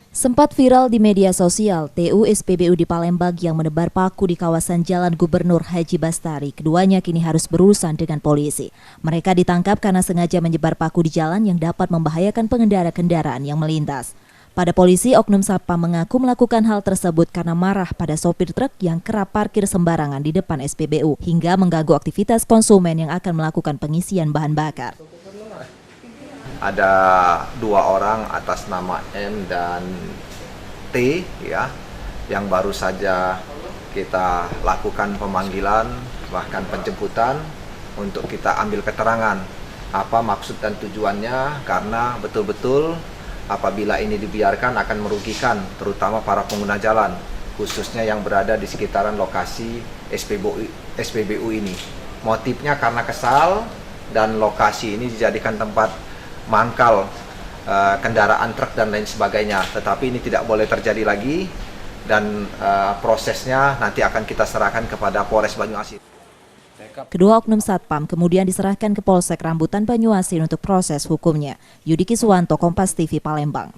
Sempat viral di media sosial, TU SPBU di Palembang yang menebar paku di kawasan Jalan Gubernur Haji Bastari. Keduanya kini harus berurusan dengan polisi. Mereka ditangkap karena sengaja menyebar paku di jalan yang dapat membahayakan pengendara kendaraan yang melintas. Pada polisi, oknum satpam mengaku melakukan hal tersebut karena marah pada sopir truk yang kerap parkir sembarangan di depan SPBU hingga mengganggu aktivitas konsumen yang akan melakukan pengisian bahan bakar. Ada 2 orang atas nama M dan T ya, yang baru saja kita lakukan pemanggilan bahkan penjemputan untuk kita ambil keterangan apa maksud dan tujuannya, karena betul-betul apabila ini dibiarkan akan merugikan terutama para pengguna jalan, khususnya yang berada di sekitaran lokasi SPBU ini. Motifnya karena kesal dan lokasi ini dijadikan tempat mangkal kendaraan truk dan lain sebagainya. Tetapi ini tidak boleh terjadi lagi dan prosesnya nanti akan kita serahkan kepada Polres Banyuasin. Kedua oknum satpam kemudian diserahkan ke Polsek Rambutan Banyuasin untuk proses hukumnya. Yudi Kiswanto, Kompas TV, Palembang.